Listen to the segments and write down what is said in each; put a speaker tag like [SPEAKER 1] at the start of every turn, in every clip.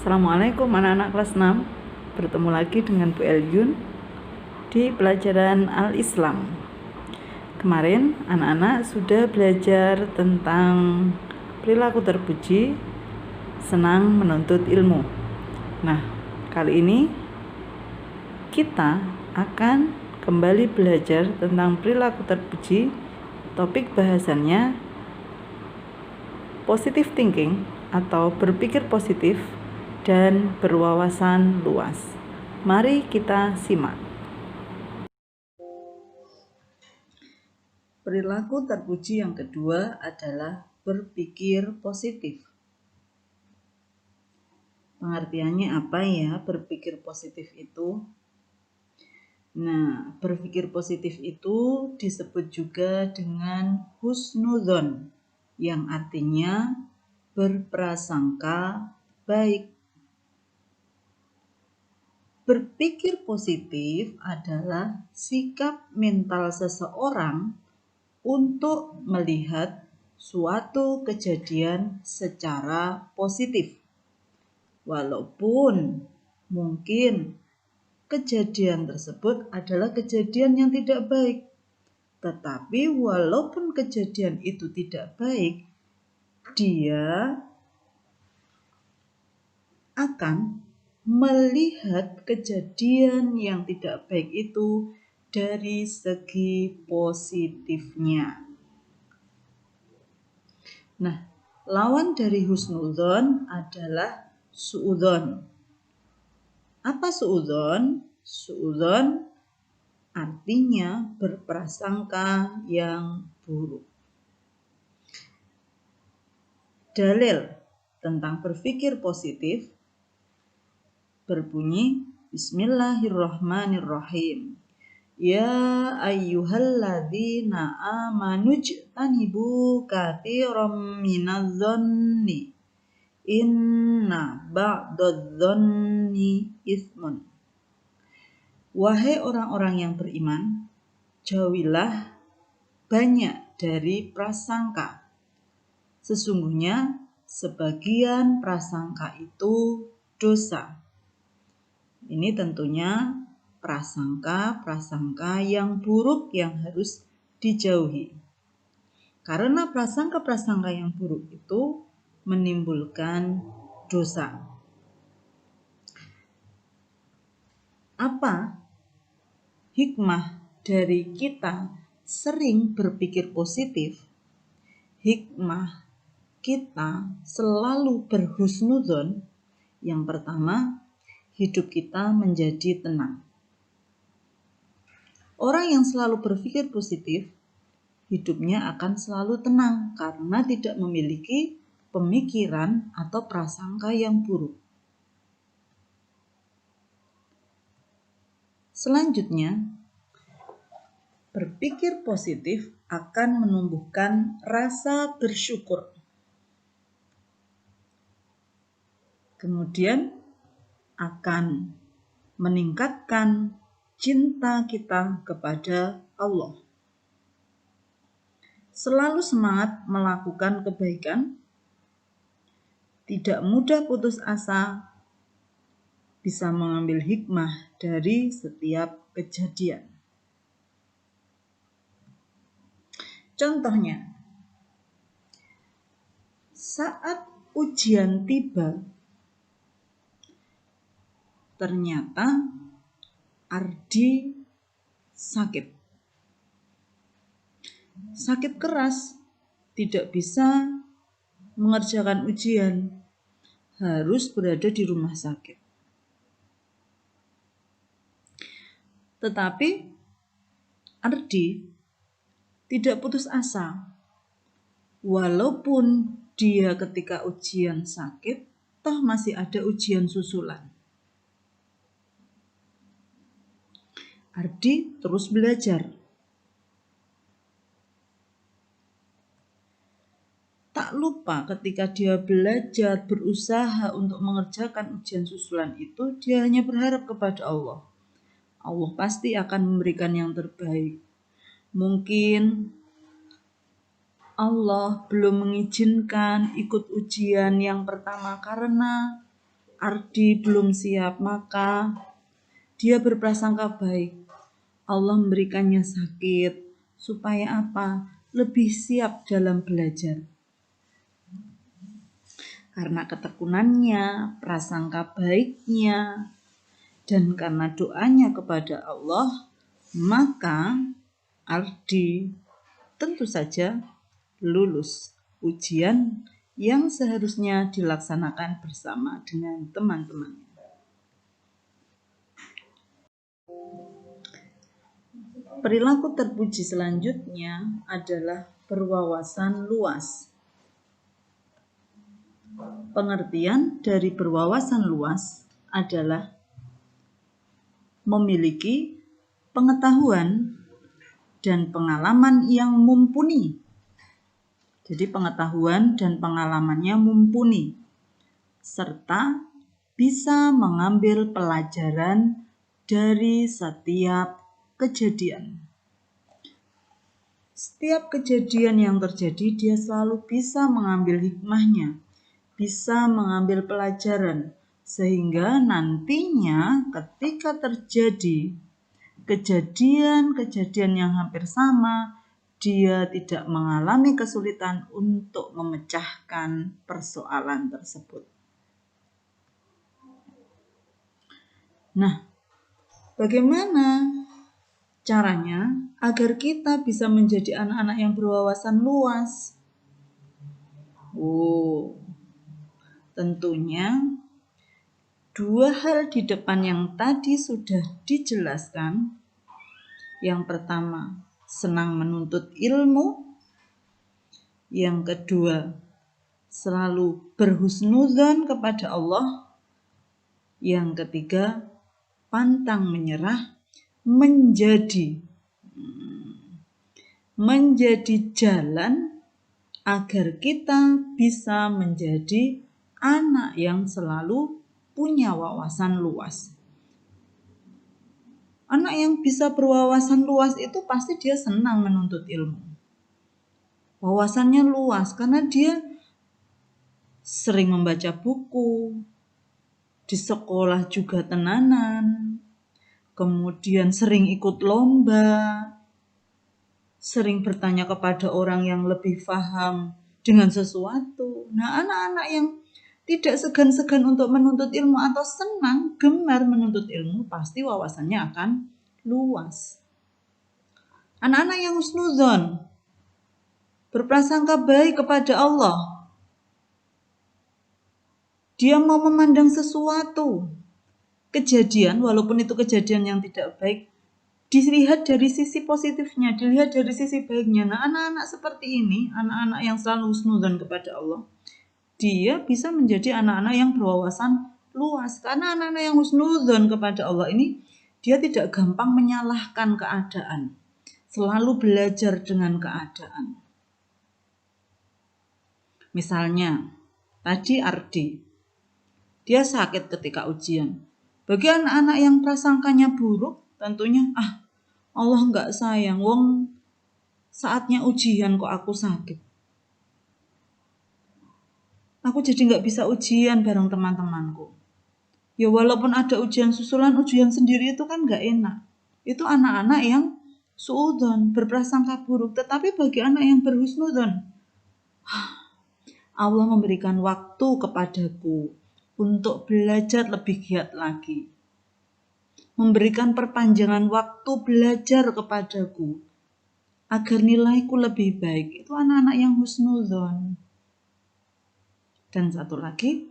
[SPEAKER 1] Assalamualaikum anak-anak kelas 6. Bertemu lagi dengan Bu Elyun di pelajaran Al-Islam. Kemarin anak-anak sudah belajar tentang perilaku terpuji, senang menuntut ilmu. Nah, kali ini kita akan kembali belajar tentang perilaku terpuji. Topik bahasannya positive thinking atau berpikir positif dan berwawasan luas. Mari kita simak. Perilaku terpuji yang kedua adalah berpikir positif. Pengertiannya apa ya berpikir positif itu? Nah, berpikir positif itu disebut juga dengan husnudzon, yang artinya berprasangka baik. Berpikir positif adalah sikap mental seseorang untuk melihat suatu kejadian secara positif. Walaupun mungkin kejadian tersebut adalah kejadian yang tidak baik. Tetapi walaupun kejadian itu tidak baik, dia akan melihat kejadian yang tidak baik itu dari segi positifnya. Nah, lawan dari husnudzon adalah suudzon. Apa suudzon? Suudzon artinya berprasangka yang buruk. Dalil tentang berpikir positif berbunyi Bismillahirrahmanirrahim. Ya ayyuhalladzina amanu jtanibu katsiran minadh-dhanni inna ba'dadh-dhanni itsmun. Wahai orang-orang yang beriman, jauhilah banyak dari prasangka. Sesungguhnya sebagian prasangka itu dosa. Ini tentunya prasangka-prasangka yang buruk yang harus dijauhi. Karena prasangka-prasangka yang buruk itu menimbulkan dosa. Apa hikmah dari kita sering berpikir positif? Hikmah kita selalu berhusnudzon. Yang pertama, hidup kita menjadi tenang. Orang yang selalu berpikir positif, hidupnya akan selalu tenang karena tidak memiliki pemikiran atau prasangka yang buruk. Selanjutnya, berpikir positif akan menumbuhkan rasa bersyukur. Kemudian akan meningkatkan cinta kita kepada Allah. Selalu semangat melakukan kebaikan, tidak mudah putus asa, bisa mengambil hikmah dari setiap kejadian. Contohnya, saat ujian tiba, ternyata Ardi sakit. Sakit keras, tidak bisa mengerjakan ujian, harus berada di rumah sakit. Tetapi Ardi tidak putus asa. Walaupun dia ketika ujian sakit, toh masih ada ujian susulan. Ardi terus belajar. Tak lupa ketika dia belajar, berusaha untuk mengerjakan ujian susulan itu, dia hanya berharap kepada Allah. Allah pasti akan memberikan yang terbaik. Mungkin Allah belum mengizinkan ikut ujian yang pertama karena Ardi belum siap, maka dia berprasangka baik. Allah memberikannya sakit supaya apa? Lebih siap dalam belajar. Karena ketekunannya, prasangka baiknya, dan karena doanya kepada Allah, maka Ardi tentu saja lulus ujian yang seharusnya dilaksanakan bersama dengan teman-temannya. Perilaku terpuji selanjutnya adalah berwawasan luas. Pengertian dari berwawasan luas adalah memiliki pengetahuan dan pengalaman yang mumpuni. Jadi pengetahuan dan pengalamannya mumpuni, serta bisa mengambil pelajaran dari setiap kejadian. Setiap kejadian yang terjadi, dia selalu bisa mengambil hikmahnya, bisa mengambil pelajaran, sehingga nantinya ketika terjadi kejadian-kejadian yang hampir sama, dia tidak mengalami kesulitan untuk memecahkan persoalan tersebut. Nah, bagaimana caranya agar kita bisa menjadi anak-anak yang berwawasan luas? Tentunya dua hal di depan yang tadi sudah dijelaskan. Yang pertama, senang menuntut ilmu. Yang kedua, selalu berhusnudzon kepada Allah. Yang ketiga, pantang menyerah menjadi jalan agar kita bisa menjadi anak yang selalu punya wawasan luas. Anak yang bisa berwawasan luas itu pasti dia senang menuntut ilmu. Wawasannya luas karena dia sering membaca buku, di sekolah juga tenanan, kemudian sering ikut lomba, sering bertanya kepada orang yang lebih paham dengan sesuatu. Nah, anak-anak yang tidak segan-segan untuk menuntut ilmu atau senang, gemar menuntut ilmu, pasti wawasannya akan luas. Anak-anak yang husnudzon, berprasangka baik kepada Allah. Dia mau memandang sesuatu, kejadian, walaupun itu kejadian yang tidak baik, dilihat dari sisi positifnya, dilihat dari sisi baiknya. Nah, anak-anak seperti ini, anak-anak yang selalu husnudzon kepada Allah, dia bisa menjadi anak-anak yang berwawasan luas. Karena anak-anak yang husnudzon kepada Allah ini, dia tidak gampang menyalahkan keadaan. Selalu belajar dengan keadaan. Misalnya, tadi Ardi, dia sakit ketika ujian. Bagi anak-anak yang prasangkanya buruk, tentunya, Allah nggak sayang, wong saatnya ujian kok aku sakit. Aku jadi nggak bisa ujian bareng teman-temanku. Ya walaupun ada ujian susulan, ujian sendiri itu kan nggak enak. Itu anak-anak yang suudzon, berprasangka buruk. Tetapi bagi anak yang berhusnudzon, Allah memberikan waktu kepadaku untuk belajar lebih giat lagi. Memberikan perpanjangan waktu belajar kepadaku agar nilaiku lebih baik. Itu anak-anak yang husnudzon. Dan satu lagi,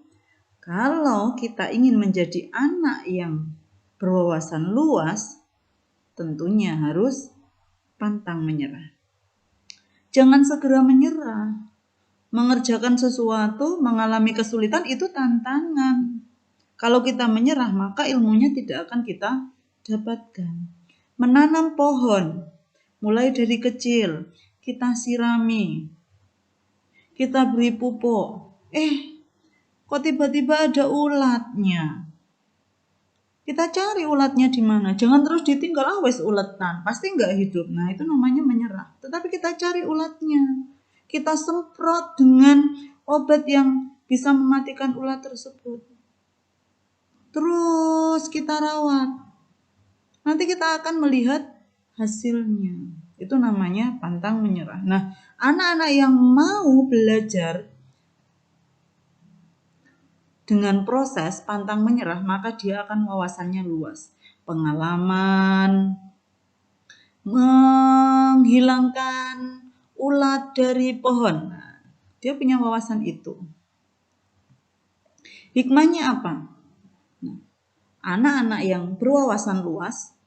[SPEAKER 1] kalau kita ingin menjadi anak yang berwawasan luas, tentunya harus pantang menyerah. Jangan segera menyerah. Mengerjakan sesuatu, mengalami kesulitan itu tantangan. Kalau kita menyerah, maka ilmunya tidak akan kita dapatkan. Menanam pohon, mulai dari kecil, kita sirami, kita beri pupuk. Kok tiba-tiba ada ulatnya? Kita cari ulatnya di mana. Jangan terus ditinggal, wes uletan, pasti nggak hidup. Nah, itu namanya menyerah. Tetapi kita cari ulatnya. Kita semprot dengan obat yang bisa mematikan ulat tersebut. terus kita rawat. Nanti kita akan melihat hasilnya. Itu namanya pantang menyerah. Nah, anak-anak yang mau belajar dengan proses pantang menyerah, maka dia akan wawasannya luas. Pengalaman, menghilangkan ulat dari pohon. Nah, dia punya wawasan itu. Hikmahnya apa? Nah, anak-anak yang berwawasan luas,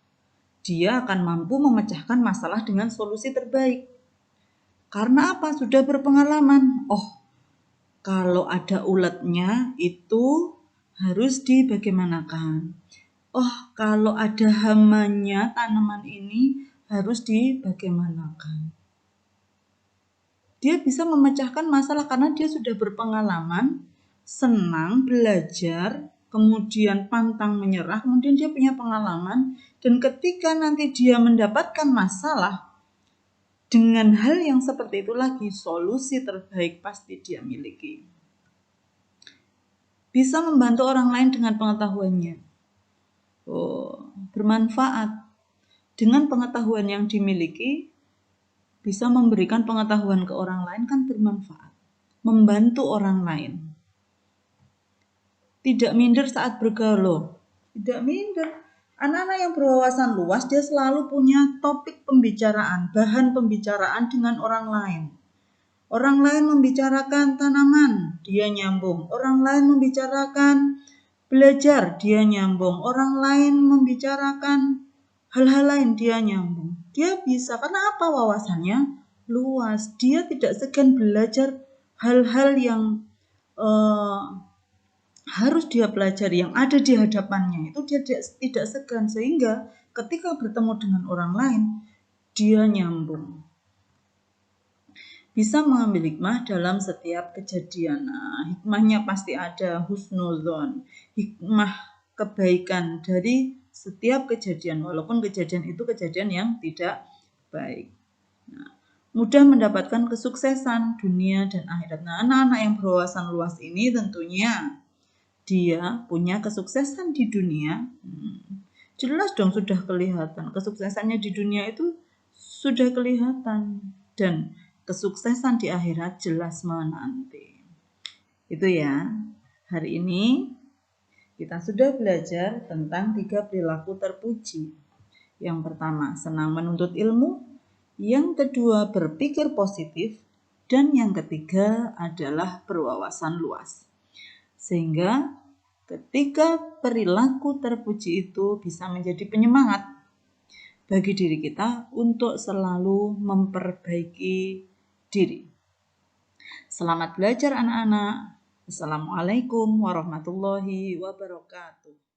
[SPEAKER 1] dia akan mampu memecahkan masalah dengan solusi terbaik. Karena apa? Sudah berpengalaman. Oh, kalau ada ulatnya itu harus dibagaimanakan. Oh, kalau ada hamanya tanaman ini harus dibagaimanakan. Dia bisa memecahkan masalah karena dia sudah berpengalaman, senang belajar, kemudian pantang menyerah, kemudian dia punya pengalaman, dan ketika nanti dia mendapatkan masalah dengan hal yang seperti itu lagi, solusi terbaik pasti dia miliki. Bisa membantu orang lain dengan pengetahuannya. Bermanfaat. Dengan pengetahuan yang dimiliki, bisa memberikan pengetahuan ke orang lain kan bermanfaat. Membantu orang lain. Tidak minder saat bergaul. Tidak minder. Anak-anak yang berwawasan luas, dia selalu punya topik pembicaraan, bahan pembicaraan dengan orang lain. Orang lain membicarakan tanaman, dia nyambung. Orang lain membicarakan belajar, dia nyambung. Orang lain membicarakan hal-hal lain, dia nyambung. Dia bisa, karena apa? Wawasannya luas. Dia tidak segan belajar hal-hal yang harus dia pelajari, yang ada di hadapannya. Itu dia tidak segan, sehingga ketika bertemu dengan orang lain, dia nyambung. Bisa mengambil hikmah dalam setiap kejadian. Nah, hikmahnya pasti ada, husnuzon, hikmah kebaikan dari setiap kejadian, walaupun kejadian itu kejadian yang tidak baik. Nah, mudah mendapatkan kesuksesan dunia dan akhirat. Nah, anak-anak yang berwawasan luas ini tentunya dia punya kesuksesan di dunia. Jelas dong, sudah kelihatan. Kesuksesannya di dunia itu sudah kelihatan. Dan kesuksesan di akhirat jelas menanti. Itu ya. Hari ini kita sudah belajar tentang 3 perilaku terpuji. Yang pertama, senang menuntut ilmu. Yang kedua, berpikir positif. Dan yang ketiga adalah berwawasan luas. Sehingga ketika perilaku terpuji itu bisa menjadi penyemangat bagi diri kita untuk selalu memperbaiki diri. Selamat belajar anak-anak. Assalamualaikum warahmatullahi wabarakatuh.